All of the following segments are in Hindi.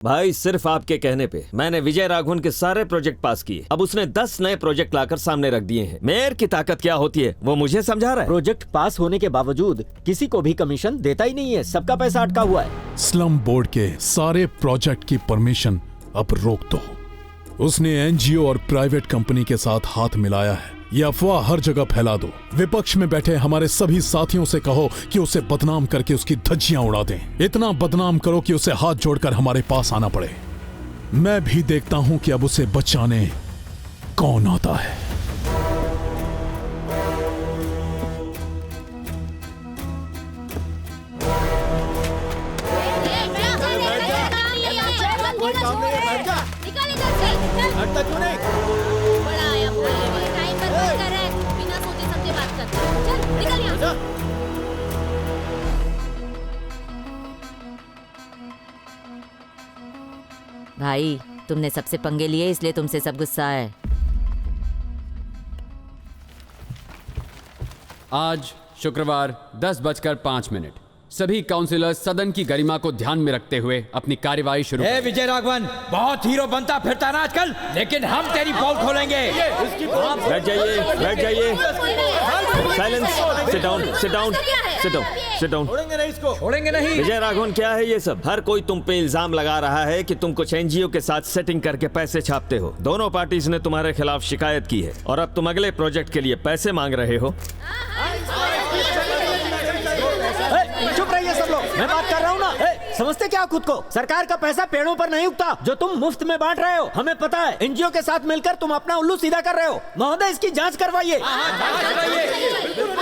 भाई सिर्फ आपके कहने पे मैंने विजय राघवन के सारे प्रोजेक्ट पास किए। अब उसने 10 नए प्रोजेक्ट लाकर सामने रख दिए हैं। मेयर की ताकत क्या होती है वो मुझे समझा रहा है। प्रोजेक्ट पास होने के बावजूद किसी को भी कमीशन देता ही नहीं है, सबका पैसा अटका हुआ है। स्लम बोर्ड के सारे प्रोजेक्ट की परमिशन अब रोक दो। उसने एनजीओ और प्राइवेट कंपनी के साथ हाथ मिलाया है। ये अफवाह हर जगह फैला दो। विपक्ष में बैठे हमारे सभी साथियों से कहो कि उसे बदनाम करके उसकी धज्जियां उड़ा दें। इतना बदनाम करो कि उसे हाथ जोड़कर हमारे पास आना पड़े। मैं भी देखता हूं कि अब उसे बचाने कौन आता है। भाई तुमने सबसे पंगे लिए इसलिए तुमसे सब गुस्सा है। आज शुक्रवार 10:05 सभी काउंसिलर सदन की गरिमा को ध्यान में रखते हुए अपनी कार्यवाही शुरू करें। विजय राघवन बहुत हीरो बनता फिरता ना आजकल, लेकिन हम तेरी पोल खोलेंगे। बैठ जाइए, बैठ जाइए। Silence, sit down, sit down, sit down, sit down. छोड़ेंगे नहीं। विजय राघवन क्या है ये सब? हर कोई तुम पे इल्जाम लगा रहा है कि तुम कुछ एनजीओ के साथ सेटिंग करके पैसे छापते हो। दोनों पार्टीज ने तुम्हारे खिलाफ शिकायत की है और अब तुम अगले प्रोजेक्ट के लिए पैसे मांग रहे हो। चुप रहिए सब लोग, मैं बात कर रहा हूँ ना। समझते क्या खुद को? सरकार का पैसा पेड़ों पर नहीं उगता जो तुम मुफ्त में बांट रहे हो। हमें पता है एनजीओ के साथ मिलकर तुम अपना उल्लू सीधा कर रहे हो। महोदय इसकी जांच करवाइए।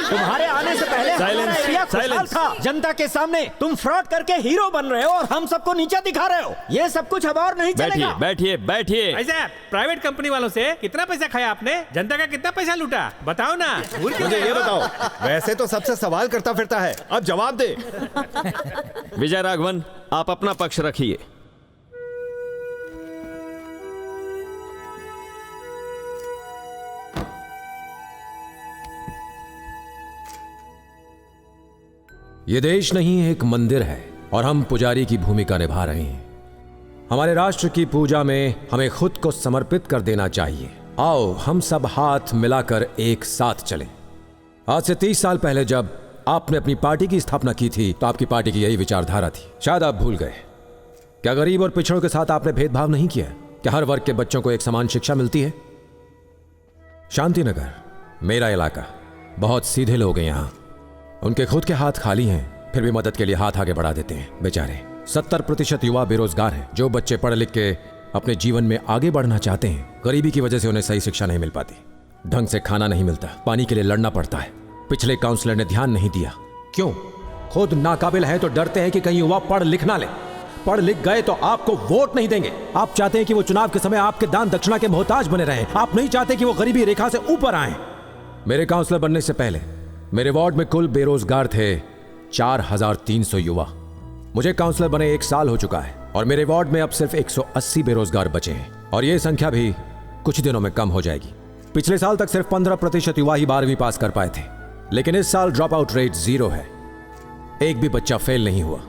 तुम्हारे आने से पहले हमारा एरिया खुशहाल था। जनता के सामने तुम फ्रॉड करके हीरो बन रहे हो और हम सबको नीचा दिखा रहे हो। ये सब कुछ अब और नहीं चलेगा। बैठिए, बैठिए। ऐसा प्राइवेट कंपनी वालों से कितना पैसा खाया आपने? जनता का कितना पैसा लूटा बताओ ना। मुझे ये बताओ, वैसे तो सबसे सवाल करता फिरता है, अब जवाब दे। विजय राघवन आप अपना पक्ष रखिए। ये देश नहीं एक मंदिर है और हम पुजारी की भूमिका निभा रहे हैं। हमारे राष्ट्र की पूजा में हमें खुद को समर्पित कर देना चाहिए। आओ हम सब हाथ मिलाकर एक साथ चलें। आज से 30 साल पहले जब आपने अपनी पार्टी की स्थापना की थी तो आपकी पार्टी की यही विचारधारा थी। शायद आप भूल गए। क्या गरीब और पिछड़ों के साथ आपने भेदभाव नहीं किया? क्या हर वर्ग के बच्चों को एक समान शिक्षा मिलती है? शांतिनगर मेरा इलाका, बहुत सीधे लोग हैं यहाँ। उनके खुद के हाथ खाली हैं, फिर भी मदद के लिए हाथ आगे बढ़ा देते हैं। बेचारे 70% युवा बेरोजगार हैं। जो बच्चे पढ़ लिख के अपने जीवन में आगे बढ़ना चाहते हैं, गरीबी की वजह से उन्हें सही शिक्षा नहीं मिल पाती, ढंग से खाना नहीं मिलता, पानी के लिए लड़ना पड़ता है। पिछले काउंसलर ने ध्यान नहीं दिया। क्यों? खुद नाकाबिल है तो डरते हैं कि कहीं युवा पढ़ लिख ना ले। पढ़ लिख गए तो आपको वोट नहीं देंगे। आप चाहते हैं कि वो चुनाव के समय आपके दान दक्षिणा के मोहताज बने रहें। आप नहीं चाहते कि वो गरीबी रेखा से ऊपर आए। मेरे काउंसलर बनने से पहले मेरे वार्ड में कुल बेरोजगार थे 4300 युवा। मुझे काउंसलर बने 1 साल हो चुका है और मेरे वार्ड में अब सिर्फ 180 बेरोजगार बचे हैं और ये संख्या भी कुछ दिनों में कम हो जाएगी। पिछले साल तक सिर्फ 15% युवा ही 12वीं पास कर पाए थे, लेकिन इस साल ड्रॉप आउट रेट 0 है। एक भी बच्चा फेल नहीं हुआ।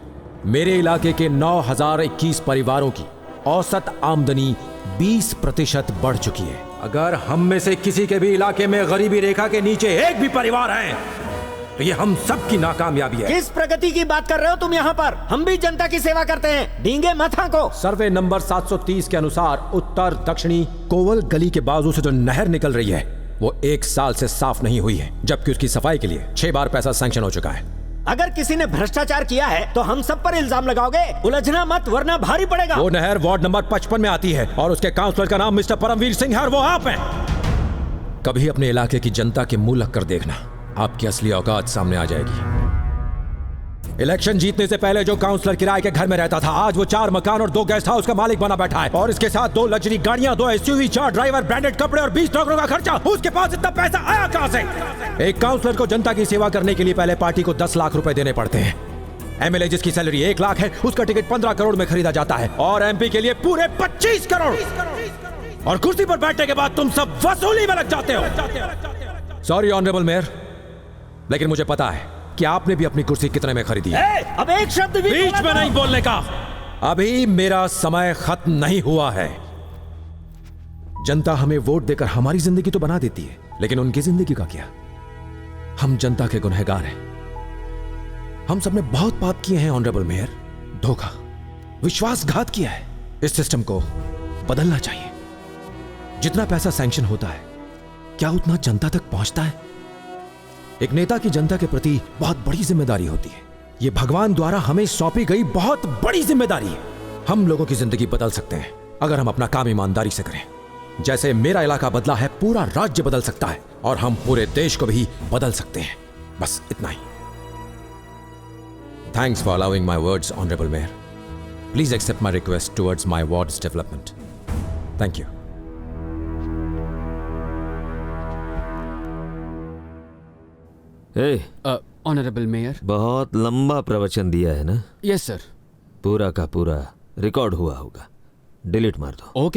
मेरे इलाके के 9021 परिवारों की औसत आमदनी 20% बढ़ चुकी है। अगर हम में से किसी के भी इलाके में गरीबी रेखा के नीचे एक भी परिवार है तो ये हम सब की नाकामयाबी है। किस प्रगति की बात कर रहे हो तुम यहाँ पर? हम भी जनता की सेवा करते हैं, डींगे मत हांको। सर्वे नंबर 730 के अनुसार उत्तर दक्षिणी कोवल गली के बाजू से जो नहर निकल रही है वो 1 साल से साफ नहीं हुई है, जबकि उसकी सफाई के लिए 6 बार पैसा सैंक्शन हो चुका है। अगर किसी ने भ्रष्टाचार किया है तो हम सब पर इल्जाम लगाओगे? उलझना मत वरना भारी पड़ेगा। वो नहर वार्ड नंबर 55 में आती है और उसके काउंसलर का नाम मिस्टर परमवीर सिंह है और वो आप हैं। कभी अपने इलाके की जनता के मुंह लग कर देखना, आपकी असली औकात सामने आ जाएगी। इलेक्शन जीतने से पहले जो काउंसलर किराए के घर में रहता था, आज वो 4 मकान और 2 गेस्ट हाउस का मालिक बना बैठा है और इसके साथ 2 लग्जरी गाड़ियां, 2 एसयूवी, 4 ड्राइवर, ब्रांडेड कपड़े और 20 नौकरों का खर्चा। उसके पास इतना पैसा आया कहां से? एक काउंसलर को जनता की सेवा करने के लिए पहले पार्टी को 10 लाख रुपए देने पड़ते हैं। एमएलए जिसकी सैलरी 1 लाख है, उसका टिकट 15 करोड़ में खरीदा जाता है और एमपी के लिए पूरे 25 करोड़। और कुर्सी पर बैठने के बाद तुम सब वसूली में लग जाते हो। सॉरी ऑनरेबल मेयर, लेकिन मुझे पता है कि आपने भी अपनी कुर्सी कितने में खरीदी है। अब एक शब्द भी बीच में नहीं बोलने का। अभी मेरा समय खत्म नहीं हुआ है। जनता हमें वोट देकर हमारी जिंदगी तो बना देती है, लेकिन उनकी जिंदगी का क्या? हम जनता के गुनहगार हैं। हम सबने बहुत पाप किए हैं ऑनरेबल मेयर, धोखा, विश्वासघात किया है। इस सिस्टम को बदलना चाहिए। जितना पैसा सैंक्शन होता है, क्या उतना जनता तक पहुंचता है? एक नेता की जनता के प्रति बहुत बड़ी जिम्मेदारी होती है। यह भगवान द्वारा हमें सौंपी गई बहुत बड़ी जिम्मेदारी है। हम लोगों की जिंदगी बदल सकते हैं अगर हम अपना काम ईमानदारी से करें। जैसे मेरा इलाका बदला है, पूरा राज्य बदल सकता है और हम पूरे देश को भी बदल सकते हैं। बस इतना ही। Thanks for allowing my words honourable mayor. Please accept my request towards my wards development. Thank you. Honourable mayor. बहुत लंबा प्रवचन दिया है ना? Yes sir. पूरा का पूरा रिकॉर्ड हुआ होगा। डिलीट मार दो। ओके